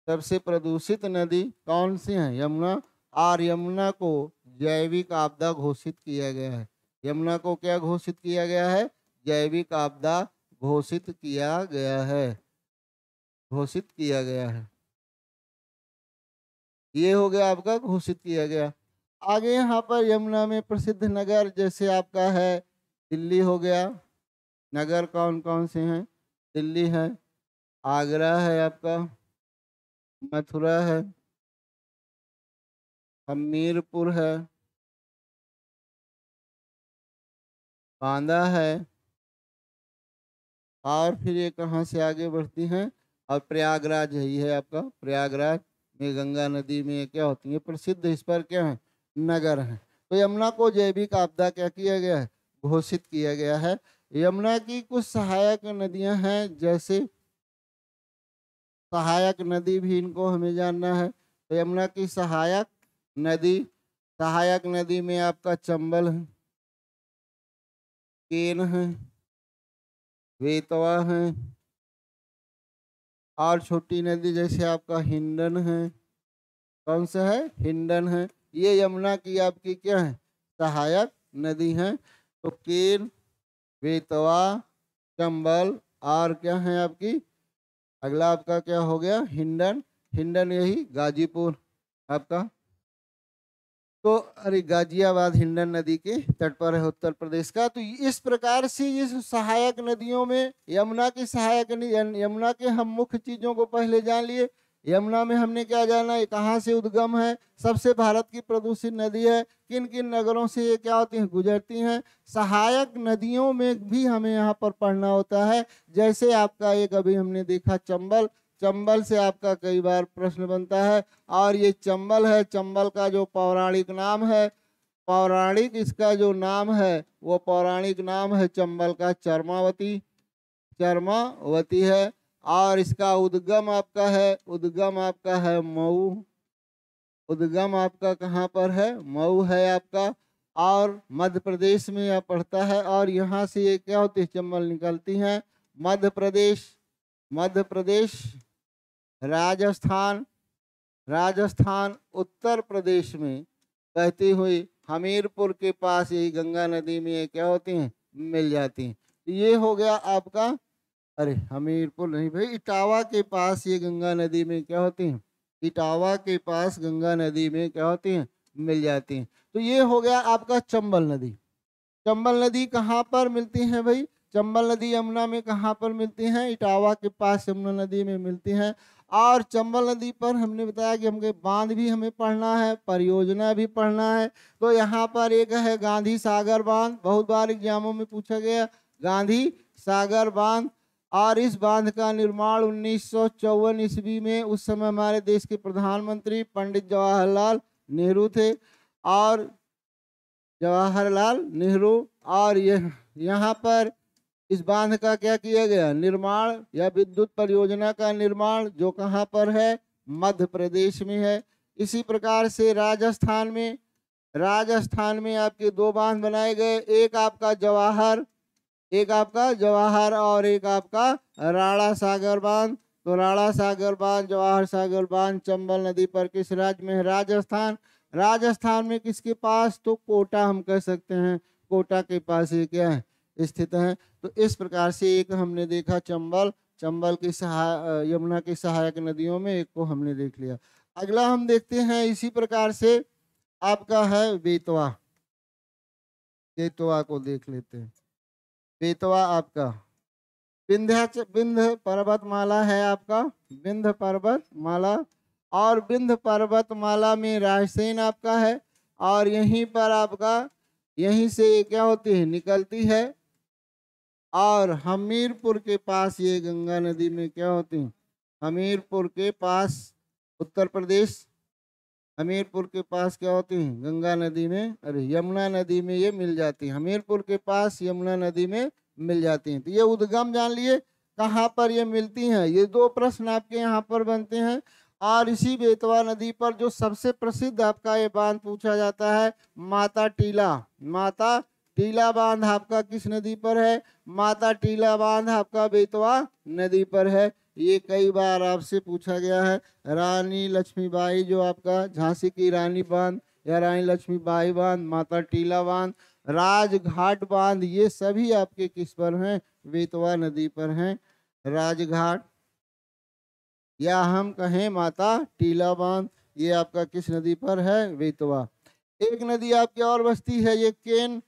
सबसे प्रदूषित नदी कौन सी है? यमुना। और यमुना को जैविक आपदा घोषित किया गया है। यमुना को क्या घोषित किया गया है? जैविक आपदा घोषित किया गया है। घोषित किया गया है। ये हो गया आपका घोषित किया गया। आगे यहाँ पर यमुना में प्रसिद्ध नगर जैसे आपका है दिल्ली हो गया। नगर कौन कौन से हैं? दिल्ली है, आगरा है, आपका मथुरा है, हमीरपुर है, बांदा है, और फिर ये कहाँ से आगे बढ़ती हैं? और प्रयागराज है, ये है आपका प्रयागराज में गंगा नदी में क्या होती है? प्रसिद्ध इस पर क्या है? नगर है। तो यमुना को जैविक आपदा क्या किया गया है? घोषित किया गया है। यमुना की कुछ सहायक नदियां हैं, जैसे सहायक नदी भी इनको हमें जानना है। तो यमुना की सहायक नदी, सहायक नदी में आपका चंबल है, केन है, बेतवा है, और छोटी नदी जैसे आपका हिंडन है। कौन सा है? हिंडन है। ये यमुना की आपकी क्या है? सहायक नदी है। तो केन, बेतवा, चंबल, और क्या है आपकी? अगला आपका क्या हो गया? हिंडन। हिंडन यही गाजीपुर आपका। तो अरे गाजियाबाद हिंडन नदी के तट पर है, उत्तर प्रदेश का। तो इस प्रकार से ये सहायक नदियों में यमुना की सहायक यमुना के हम मुख्य चीजों को पहले जान लिए। यमुना में हमने क्या जाना? ये कहाँ से उद्गम है? सबसे भारत की प्रदूषित नदी है। किन किन नगरों से ये क्या होती हैं? गुजरती हैं। सहायक नदियों में भी हमें यहाँ पर पढ़ना होता है। जैसे आपका एक अभी हमने देखा चंबल, चंबल से आपका कई बार प्रश्न बनता है। और ये चंबल है, चंबल का जो पौराणिक नाम है, पौराणिक इसका जो नाम है वो पौराणिक नाम है चंबल का चर्मावती, चर्मावती है। और इसका उद्गम आपका है, उद्गम आपका है मऊ। उद्गम आपका कहाँ पर है? मऊ है आपका। और मध्य प्रदेश में यह पड़ता है। और यहाँ से ये क्या होती है? चंबल निकलती हैं मध्य प्रदेश, मध्य प्रदेश, राजस्थान, राजस्थान, उत्तर प्रदेश में बहती हुई हमीरपुर के पास यही गंगा नदी में ये क्या होती हैं? मिल जाती हैं। तो ये हो गया आपका, अरे हमीरपुर नहीं भाई, इटावा के पास ये गंगा नदी में क्या होती हैं? इटावा के पास गंगा नदी में क्या होती हैं? मिल जाती हैं। तो ये हो गया आपका चंबल नदी। चंबल नदी कहाँ पर मिलती है भाई? चंबल नदी यमुना में कहाँ पर मिलती हैं? इटावा के पास यमुना नदी में मिलती हैं। और चंबल नदी पर हमने बताया कि हमके बांध भी हमें पढ़ना है, परियोजना भी पढ़ना है। तो यहाँ पर एक है गांधी सागर बांध, बहुत बार एग्जामों में पूछा गया, गांधी सागर बांध। और इस बांध का निर्माण 1954 ईस्वी में, उस समय हमारे देश के प्रधानमंत्री पंडित जवाहरलाल नेहरू थे। और जवाहरलाल नेहरू, और यहाँ पर इस बांध का क्या किया गया? निर्माण या विद्युत परियोजना का निर्माण, जो कहाँ पर है? मध्य प्रदेश में है। इसी प्रकार से राजस्थान में, राजस्थान में आपके दो बांध बनाए गए, एक आपका जवाहर, एक आपका जवाहर, और एक आपका राणा सागर बांध। तो राणा सागर बांध, जवाहर सागर बांध चंबल नदी पर किस राज्य में है? राजस्थान। राजस्थान में किसके पास? तो कोटा हम कह सकते हैं, कोटा के पास ये क्या है? स्थित है। तो इस प्रकार से एक हमने देखा चंबल, चंबल की यमुना की सहायक नदियों में एक को हमने देख लिया। अगला हम देखते हैं इसी प्रकार से आपका है बेतवा। बेतवा को देख लेते हैं। बेतवा आपका विंध्य पर्वतमाला है, आपका विंध्य पर्वतमाला। और विंध्य पर्वतमाला में रायसेन आपका है, और यहीं पर आपका यहीं से ये क्या होती है, निकलती है, और हमीरपुर के पास ये गंगा नदी में क्या होती है, हमीरपुर के पास उत्तर प्रदेश, हमीरपुर के पास क्या होती हैं, गंगा नदी में, अरे यमुना नदी में ये मिल जाती हैं, हमीरपुर के पास यमुना नदी में मिल जाती हैं। तो ये उद्गम जान लिए कहाँ पर ये मिलती हैं, ये दो प्रश्न आपके यहाँ पर बनते हैं। और इसी बेतवा नदी पर जो सबसे प्रसिद्ध आपका ये बांध पूछा जाता है, माता टीला, माता टीला बांध आपका किस नदी पर है, माता टीला बांध आपका बेतवा नदी पर है। ये कई बार आपसे पूछा गया है। रानी लक्ष्मीबाई जो आपका झांसी की रानी बांध या रानी लक्ष्मीबाई बांध, माता टीला बांध, राजघाट बांध, ये सभी आपके किस पर हैं, बेतवा नदी पर हैं। राजघाट या हम कहें माता टीला बांध, ये आपका किस नदी पर है, बेतवा। एक नदी आपकी और बसती है, ये केन,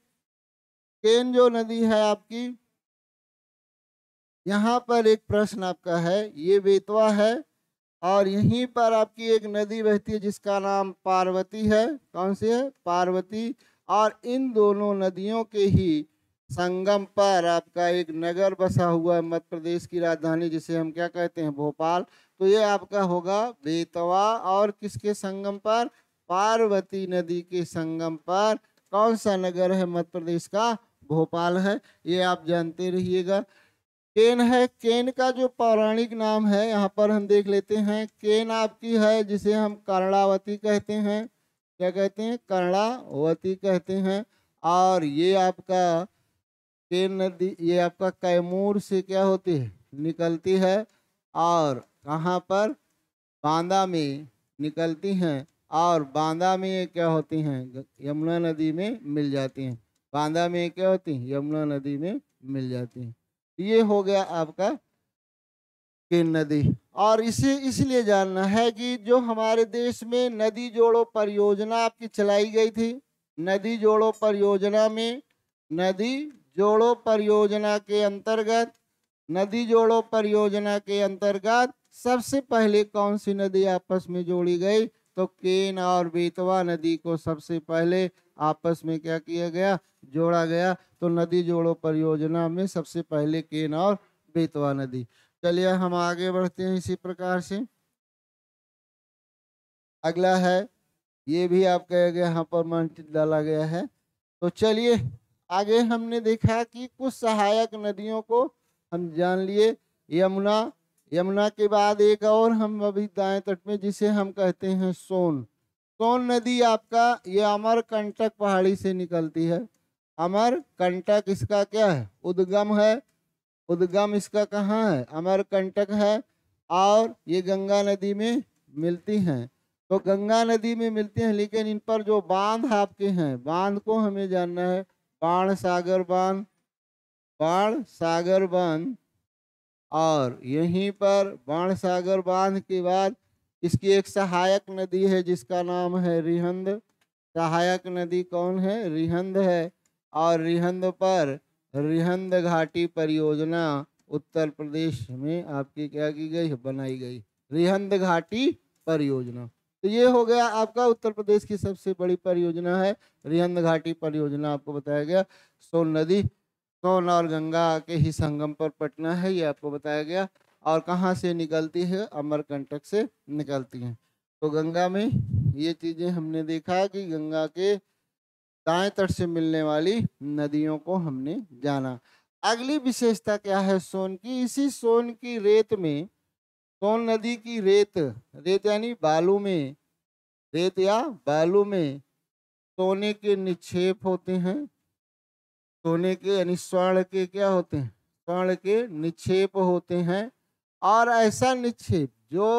केन जो नदी है आपकी, यहाँ पर एक प्रश्न आपका है, ये बेतवा है, और यहीं पर आपकी एक नदी बहती है जिसका नाम पार्वती है। कौन सी है, पार्वती। और इन दोनों नदियों के ही संगम पर आपका एक नगर बसा हुआ है, मध्य प्रदेश की राजधानी, जिसे हम क्या कहते हैं, भोपाल। तो ये आपका होगा बेतवा और किसके संगम पर, पार्वती नदी के संगम पर कौन सा नगर है मध्य प्रदेश का, भोपाल है। ये आप जानते रहिएगा। केन है, केन का जो पौराणिक नाम है यहाँ पर हम देख लेते हैं। केन आपकी है जिसे हम कर्णावती कहते हैं, क्या कहते हैं, कर्णावती कहते हैं। और ये आपका केन नदी, ये आपका कैमूर से क्या होती है, निकलती है, और कहाँ पर, बांदा में निकलती हैं, और बांदा में ये क्या होती हैं, यमुना नदी में मिल जाती हैं। बांदा में क्या होती हैं, यमुना नदी में मिल जाती हैं। ये हो गया आपका केन नदी। और इसे इसलिए जानना है कि जो हमारे देश में नदी जोड़ो परियोजना आपकी चलाई गई थी, नदी जोड़ो परियोजना में, नदी जोड़ो परियोजना के अंतर्गत, नदी जोड़ो परियोजना के अंतर्गत सबसे पहले कौन सी नदी आपस में जोड़ी गई, तो केन और बेतवा नदी को सबसे पहले आपस में क्या किया गया, जोड़ा गया। तो नदी जोड़ो परियोजना में सबसे पहले केन और बेतवा नदी। चलिए हम आगे बढ़ते हैं इसी प्रकार से। अगला है, ये भी आपका यहाँ पर मानचित्र डाला गया है। तो चलिए आगे हमने देखा कि कुछ सहायक नदियों को हम जान लिए। यमुना, यमुना के बाद एक और हम अभी दाएं तट में जिसे हम कहते हैं सोन, सोन नदी आपका ये अमरकंटक पहाड़ी से निकलती है। अमरकंटक इसका क्या है, उद्गम है, उद्गम इसका कहाँ है, अमरकंटक है। और ये गंगा नदी में मिलती हैं। तो गंगा नदी में मिलती हैं, लेकिन इन पर जो बांध आपके हैं, बांध को हमें जानना है। बाण सागर बांध, बाण सागर बांध, और यहीं पर बाण सागर बांध के बाद इसकी एक सहायक नदी है जिसका नाम है रिहंद। सहायक नदी कौन है, रिहंद है। और रिहंद पर रिहंद घाटी परियोजना उत्तर प्रदेश में आपकी क्या की गई है, बनाई गई, रिहंद घाटी परियोजना। तो ये हो गया आपका उत्तर प्रदेश की सबसे बड़ी परियोजना है रिहंद घाटी परियोजना, आपको बताया गया। सोन नदी, सोन और गंगा के ही संगम पर पटना है, ये आपको बताया गया। और कहाँ से निकलती है, अमरकंटक से निकलती हैं। तो गंगा में ये चीज़ें हमने देखा कि गंगा के दाएं तट से मिलने वाली नदियों को हमने जाना। अगली विशेषता क्या है सोन की, इसी सोन की रेत में, सोन नदी की रेत, रेत यानी बालू में, रेत या बालू में सोने के निक्षेप होते हैं। सोने के यानी स्वर्ण के क्या होते हैं, स्वर्ण के निक्षेप होते हैं। और ऐसा निक्षेप जो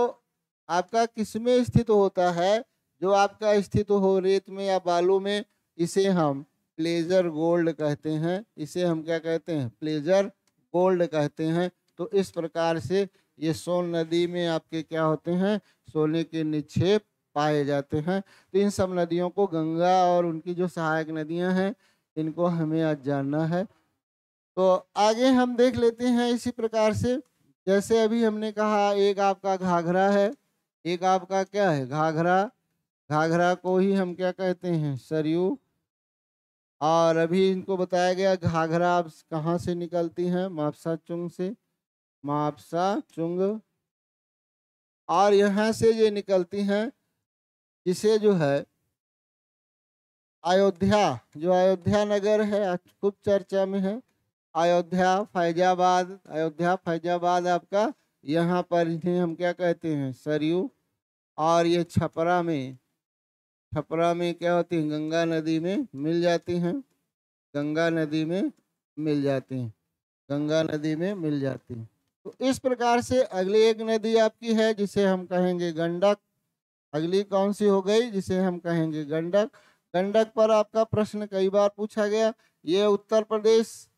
आपका किसमें स्थित होता है, जो आपका स्थित हो रेत में या बालू में, इसे हम प्लेजर गोल्ड कहते हैं। इसे हम क्या कहते हैं, प्लेजर गोल्ड कहते हैं। तो इस प्रकार से ये सोन नदी में आपके क्या होते हैं, सोने के निक्षेप पाए जाते हैं। तो इन सब नदियों को, गंगा और उनकी जो सहायक नदियां हैं, इनको हमें आज जानना है। तो आगे हम देख लेते हैं इसी प्रकार से, जैसे अभी हमने कहा एक आपका घाघरा है, एक आपका क्या है घाघरा, घाघरा को ही हम क्या कहते हैं सरयू। और अभी इनको बताया गया घाघरा अब कहाँ से निकलती हैं, मापसा चुंग से, मापसा चुंग, और यहाँ से ये निकलती हैं जिसे जो है अयोध्या, जो अयोध्या नगर है आज खूब चर्चा में है, अयोध्या फैजाबाद, अयोध्या फैजाबाद आपका यहाँ पर इन्हें हम क्या कहते हैं सरयू। और ये छपरा में, छपरा में क्या होती है गंगा नदी में मिल जाती हैं, गंगा नदी में मिल जाती हैं, गंगा नदी में मिल जाती हैं। तो इस प्रकार से अगली एक नदी आपकी है जिसे हम कहेंगे गंडक। अगली कौन सी हो गई जिसे हम कहेंगे गंडक। गंडक पर आपका प्रश्न कई बार पूछा गया। ये उत्तर प्रदेश,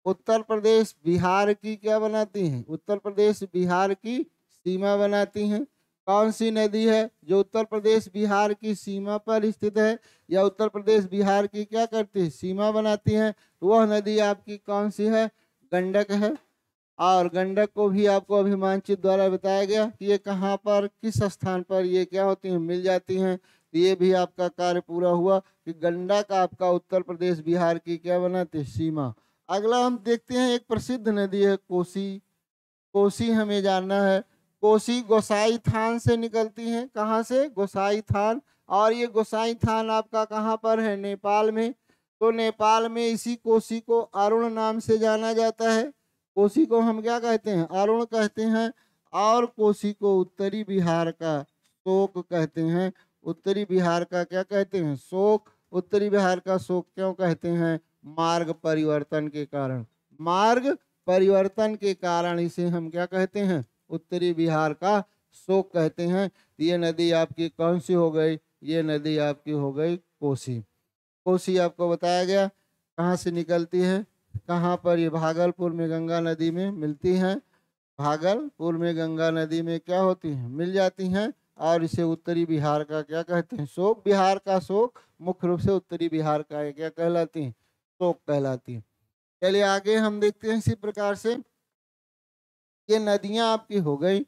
उत्तर प्रदेश बिहार की क्या बनाती हैं, उत्तर प्रदेश बिहार की सीमा बनाती हैं। कौन सी नदी है जो उत्तर प्रदेश बिहार की सीमा पर स्थित है या उत्तर प्रदेश बिहार की क्या करती है सीमा बनाती है, वह नदी आपकी कौन सी है, गंडक है। और गंडक को भी आपको अभी मानचित्र द्वारा बताया गया कि ये कहाँ पर किस स्थान पर ये क्या होती हैं मिल जाती हैं। तो ये भी आपका कार्य पूरा हुआ कि गंडक आपका उत्तर प्रदेश बिहार की क्या बनाती है सीमा। अगला हम देखते हैं एक प्रसिद्ध नदी है कोसी। कोसी हमें जानना है। कोसी गोसाई थान से निकलती है, कहाँ से गोसाई थान। और ये गोसाई थान आपका कहाँ पर है, नेपाल में। तो नेपाल में इसी कोसी को अरुण नाम से जाना जाता है। कोसी को हम क्या कहते हैं अरुण कहते हैं। और कोसी को उत्तरी बिहार का शोक कहते हैं। उत्तरी बिहार का क्या कहते हैं शोक। उत्तरी बिहार का शोक क्यों कहते हैं, मार्ग परिवर्तन के कारण, मार्ग परिवर्तन के कारण इसे हम क्या कहते हैं उत्तरी बिहार का शोक कहते हैं। ये नदी आपकी कौन सी हो गई, ये नदी आपकी हो गई कोसी। कोसी आपको बताया गया कहाँ से निकलती है, कहाँ पर, ये भागलपुर में गंगा नदी में मिलती हैं। भागलपुर में गंगा नदी में क्या होती हैं मिल जाती हैं। और इसे उत्तरी बिहार का क्या कहते हैं शोक। बिहार का शोक मुख्य रूप से उत्तरी बिहार का क्या कहलाती है शोक कहलाती है। चलिए आगे हम देखते हैं इसी प्रकार से ये नदियां आपकी हो गई।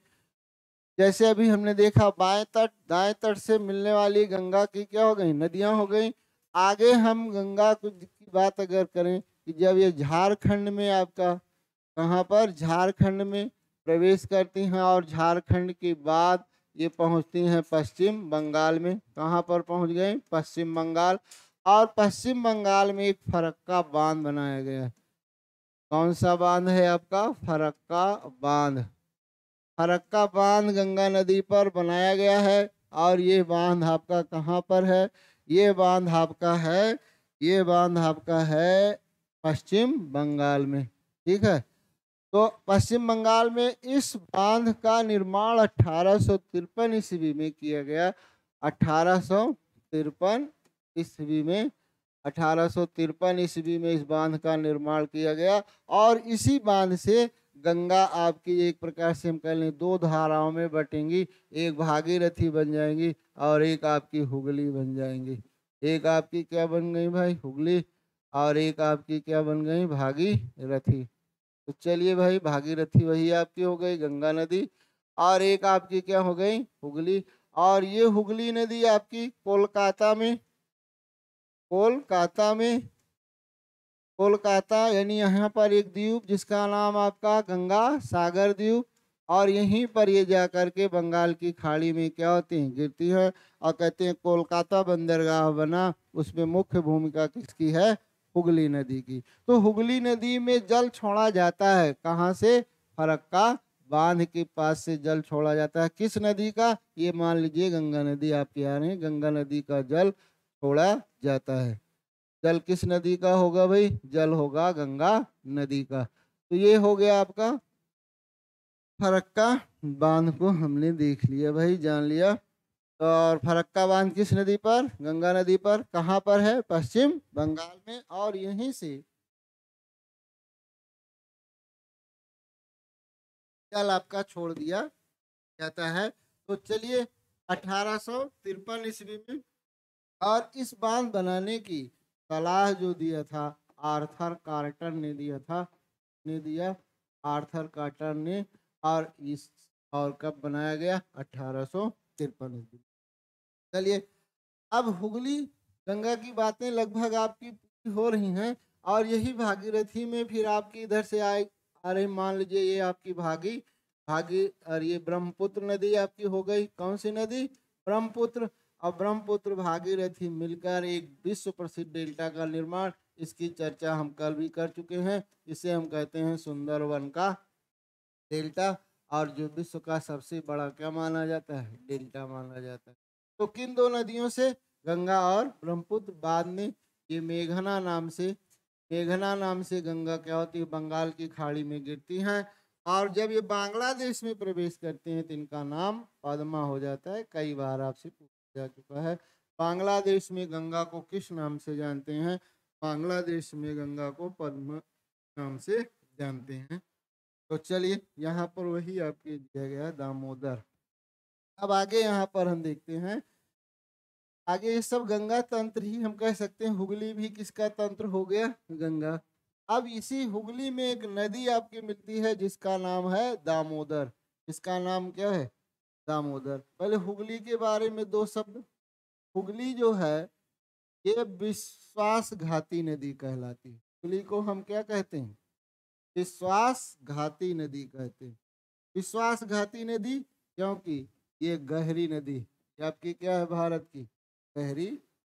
जैसे अभी हमने देखा बाएं तट दाएं तट से मिलने वाली गंगा की क्या हो गई नदियां हो गई। आगे हम गंगा की बात अगर करें कि जब ये झारखंड में आपका कहाँ पर झारखंड में प्रवेश करती हैं और झारखंड के बाद ये पहुंचती हैं पश्चिम बंगाल में। कहाँ पर पहुंच गए पश्चिम बंगाल। और पश्चिम बंगाल में एक फरक्का बांध बनाया गया है। कौन सा बांध है आपका फरक्का बांध। फरक्का बांध गंगा नदी पर बनाया गया है। और ये बांध आपका कहाँ पर है, ये बांध आपका है, ये बांध आपका है पश्चिम बंगाल में। ठीक है। तो पश्चिम बंगाल में इस बांध का निर्माण 1853 ईस्वी में किया गया। 1853 ईस्वी में, 1853 ईस्वी में इस बांध का निर्माण किया गया। और इसी बांध से गंगा आपकी एक प्रकार से हम कह लें दो धाराओं में बटेंगी, एक भागीरथी बन जाएंगी और एक आपकी हुगली बन जाएंगी। एक आपकी क्या बन गई भाई हुगली, और एक आपकी क्या बन गई भागीरथी। तो चलिए भाई भागीरथी वही आपकी हो गई गंगा नदी, और एक आपकी क्या हो गई हुगली। और ये हुगली नदी आपकी कोलकाता में, कोलकाता में, कोलकाता यानी यहाँ पर एक द्वीप जिसका नाम आपका गंगा सागर द्वीप। और यहीं पर ये जा करके बंगाल की खाड़ी में क्या होती हैं गिरती है। और कहते हैं कोलकाता बंदरगाह बना, उसमें मुख्य भूमिका किसकी है हुगली नदी की। तो हुगली नदी में जल छोड़ा जाता है कहाँ से, फरक्का बांध के पास से जल छोड़ा जाता है। किस नदी का, ये मान लीजिए गंगा नदी आपके आ रहे हैं, गंगा नदी का जल छोड़ा जाता है। जल किस नदी का होगा भाई, जल होगा गंगा नदी का। तो ये हो गया आपका फरक्का बांध को हमने देख लिया भाई, जान लिया। और फरक्का बांध किस नदी पर, गंगा नदी पर। कहाँ पर है, पश्चिम बंगाल में। और यहीं से जल आपका छोड़ दिया जाता है। तो चलिए 1853 ईस्वी में, और इस बांध बनाने की सलाह जो दिया था आर्थर कार्टर ने दिया था, ने दिया आर्थर कार्टर ने। और इस और कब बनाया गया 1853 53 चलिए, अब हुगली गंगा की बातें लगभग आपकी पूरी हो रही हैं, और यही भागीरथी में फिर आपकी इधर से आए आ रही, मान लीजिए ये आपकी भागी भागी और ये ब्रह्मपुत्र नदी आपकी हो गई। कौन सी नदी? ब्रह्मपुत्र। और ब्रह्मपुत्र भागीरथी मिलकर एक विश्व प्रसिद्ध डेल्टा का निर्माण, इसकी चर्चा हम कल भी कर चुके हैं। इसे हम कहते हैं सुंदरवन का डेल्टा, और जो विश्व का सबसे बड़ा क्या माना जाता है? डेल्टा माना जाता है। तो किन दो नदियों से? गंगा और ब्रह्मपुत्र। बाद में ये मेघना नाम से गंगा क्या होती है? बंगाल की खाड़ी में गिरती हैं, और जब ये बांग्लादेश में प्रवेश करते हैं तो इनका नाम पद्मा हो जाता है। कई बार आपसे पूछा जा चुका है, बांग्लादेश में गंगा को किस नाम से जानते हैं? बांग्लादेश में गंगा को पद्मा नाम से जानते हैं। तो चलिए, यहाँ पर वही आपके दिया गया दामोदर। अब आगे यहाँ पर हम देखते हैं, आगे ये सब गंगा तंत्र ही हम कह सकते हैं। हुगली भी किसका तंत्र हो गया? गंगा। अब इसी हुगली में एक नदी आपकी मिलती है जिसका नाम है दामोदर। इसका नाम क्या है? दामोदर। पहले हुगली के बारे में दो शब्द। हुगली जो है ये विश्वासघाती नदी कहलाती है। हुगली को हम क्या कहते हैं? विश्वासघाती नदी कहते हैं। विश्वासघाती नदी क्योंकि ये गहरी नदी, ये आपकी क्या है? भारत की गहरी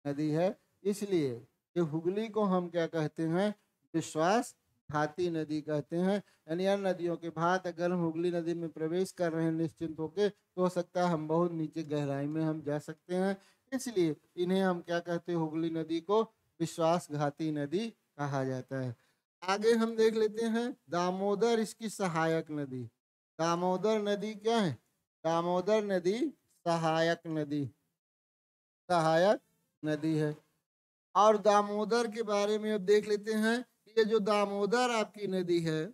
नदी है, इसलिए ये हुगली को हम क्या कहते हैं? विश्वासघाती नदी कहते हैं। यानी अन्य नदियों के भांति अगर हम हुगली नदी में प्रवेश कर रहे हैं निश्चिंत होके, तो हो सकता है हम बहुत नीचे गहराई में हम जा सकते हैं, इसलिए इन्हें हम क्या कहते हैं? हुगली नदी को विश्वासघाती नदी कहा जाता है। आगे हम देख लेते हैं दामोदर, इसकी सहायक नदी। दामोदर नदी क्या है? दामोदर नदी सहायक नदी, सहायक नदी है। और दामोदर के बारे में अब देख लेते हैं। ये जो दामोदर आपकी नदी है,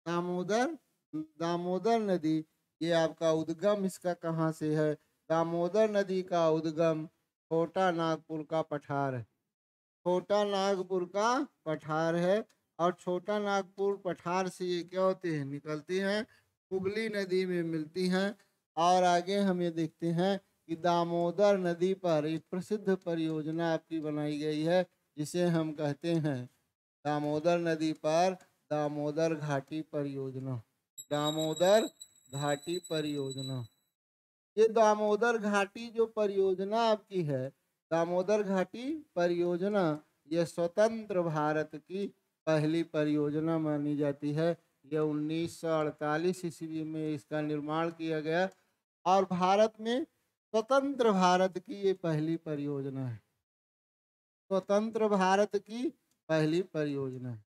दामोदर दामोदर नदी, ये आपका उद्गम इसका कहाँ से है? दामोदर नदी का उद्गम छोटा नागपुर का पठार है। छोटा नागपुर का पठार है, और छोटा नागपुर पठार से ये क्या होते हैं? निकलती हैं, हुगली नदी में मिलती हैं। और आगे हम ये देखते हैं कि दामोदर नदी पर एक प्रसिद्ध परियोजना आपकी बनाई गई है, जिसे हम कहते हैं दामोदर नदी पर दामोदर घाटी परियोजना। दामोदर घाटी परियोजना, ये दामोदर घाटी जो परियोजना आपकी है, दामोदर घाटी परियोजना, ये स्वतंत्र भारत की पहली परियोजना मानी जाती है। यह 1948 ईस्वी में इसका निर्माण किया गया, और भारत में स्वतंत्र भारत की ये पहली परियोजना है। स्वतंत्र भारत की पहली परियोजना है।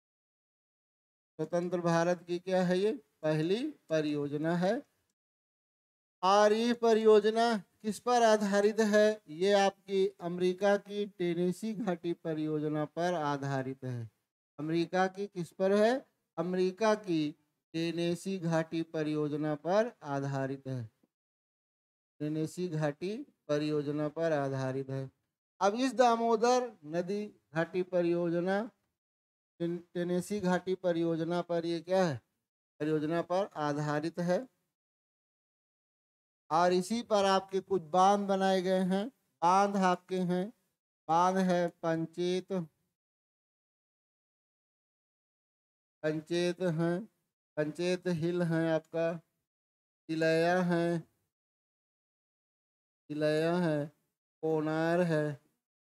स्वतंत्र भारत की क्या है? ये पहली परियोजना है। और ये परियोजना किस पर आधारित है? ये आपकी अमेरिका की टेनेसी घाटी परियोजना पर आधारित है। अमेरिका की किस पर है? अमेरिका की टेनेसी घाटी परियोजना पर आधारित है। टेनेसी घाटी परियोजना पर आधारित है। अब इस दामोदर नदी घाटी परियोजना, टेनेसी घाटी परियोजना पर ये क्या है? परियोजना पर आधारित है, और इसी पर आपके कुछ बांध बनाए गए हैं। बांध आपके हैं, बांध है पंचेत, पंचेत हैं, पंचेत हिल हैं आपका, तिलैया है, तिलैया है, कोनार है।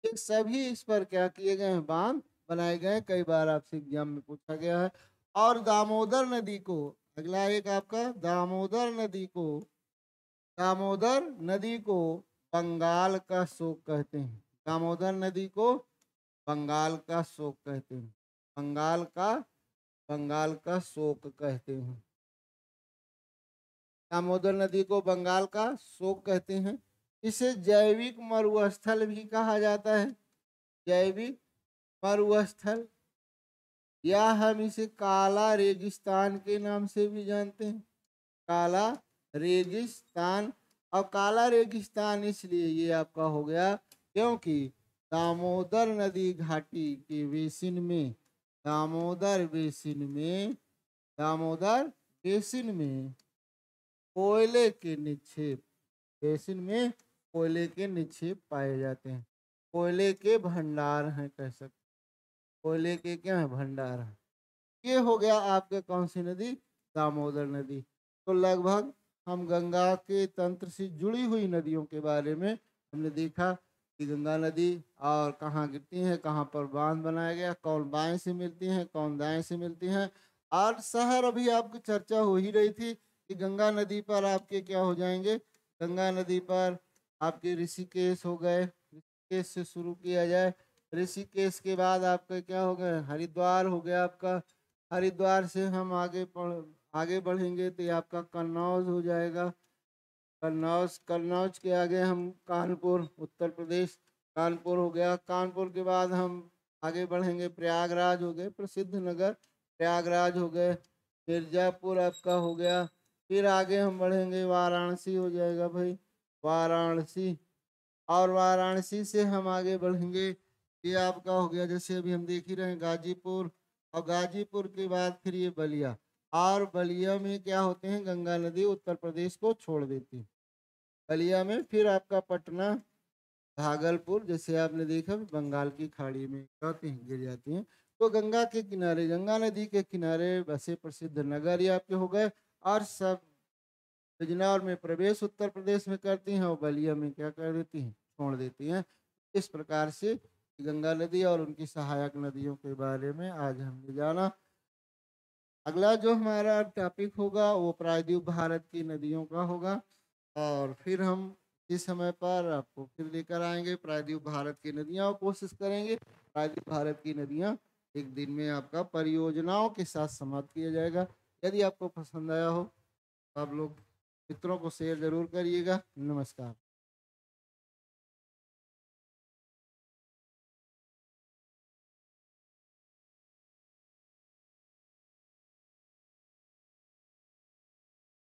ये सभी इस पर क्या किए गए हैं? बांध बनाए गए हैं। कई बार आपसे एग्जाम में पूछा गया है। और दामोदर नदी को, अगला एक आपका दामोदर नदी को, दामोदर नदी को बंगाल का शोक कहते हैं। दामोदर नदी को बंगाल का शोक कहते हैं। बंगाल का शोक कहते हैं। दामोदर नदी को बंगाल का शोक कहते हैं। इसे जैविक मरुस्थल भी कहा जाता है। जैविक मरुस्थल, या हम इसे काला रेगिस्तान के नाम से भी जानते हैं। काला रेगिस्तान। और काला रेगिस्तान इसलिए ये आपका हो गया क्योंकि दामोदर नदी घाटी के बेसिन में, दामोदर बेसिन में, दामोदर बेसिन में कोयले के निक्षेप, बेसिन में कोयले के निक्षेप पाए जाते हैं, कोयले के भंडार हैं, कह सकते, कोयले के क्या है, भंडार हैं। ये हो गया आपके कौन सी नदी, दामोदर नदी। तो लगभग हम गंगा के तंत्र से जुड़ी हुई नदियों के बारे में हमने देखा कि गंगा नदी और कहाँ गिरती हैं, कहाँ पर बांध बनाया गया, कौन बाएं से मिलती हैं, कौन दाएं से मिलती हैं। और शहर अभी आपकी चर्चा हो ही रही थी कि गंगा नदी पर आपके क्या हो जाएंगे, गंगा नदी पर आपके ऋषिकेश हो गए, ऋषिकेश से शुरू किया जाए, ऋषिकेश के बाद आपका क्या हो गया, हरिद्वार हो गया आपका, हरिद्वार से हम आगे बढ़ेंगे तो ये आपका कन्नौज हो जाएगा, कन्नौज, कन्नौज के आगे हम कानपुर, उत्तर प्रदेश, कानपुर हो गया, कानपुर के बाद हम आगे बढ़ेंगे, प्रयागराज हो गए प्रसिद्ध नगर, प्रयागराज हो गए, मिर्जापुर आपका हो गया, फिर आगे हम बढ़ेंगे वाराणसी हो जाएगा भाई, वाराणसी, और वाराणसी से हम आगे बढ़ेंगे, ये आपका हो गया जैसे अभी हम देख ही रहे हैं गाजीपुर, और गाजीपुर के बाद फिर ये बलिया, और बलिया में क्या होते हैं, गंगा नदी उत्तर प्रदेश को छोड़ देती है, बलिया में फिर आपका पटना, भागलपुर, जैसे आपने देखा बंगाल की खाड़ी में कहते हैं गिर जाती हैं। तो गंगा के किनारे, गंगा नदी के किनारे बसे प्रसिद्ध नगर ये आपके हो गए, और सब बिजनौर में प्रवेश उत्तर प्रदेश में करती हैं और बलिया में क्या कर देती हैं, छोड़ देती हैं। इस प्रकार से गंगा नदी और उनकी सहायक नदियों के बारे में आज हमने जाना। अगला जो हमारा टॉपिक होगा वो प्रायद्वीप भारत की नदियों का होगा, और फिर हम इस समय पर आपको फिर लेकर आएंगे प्रायद्वीप भारत की नदियाँ, और कोशिश करेंगे प्रायद्वीप भारत की नदियाँ एक दिन में आपका परियोजनाओं के साथ समाप्त किया जाएगा। यदि आपको पसंद आया हो तो आप लोग मित्रों को शेयर जरूर करिएगा। नमस्कार।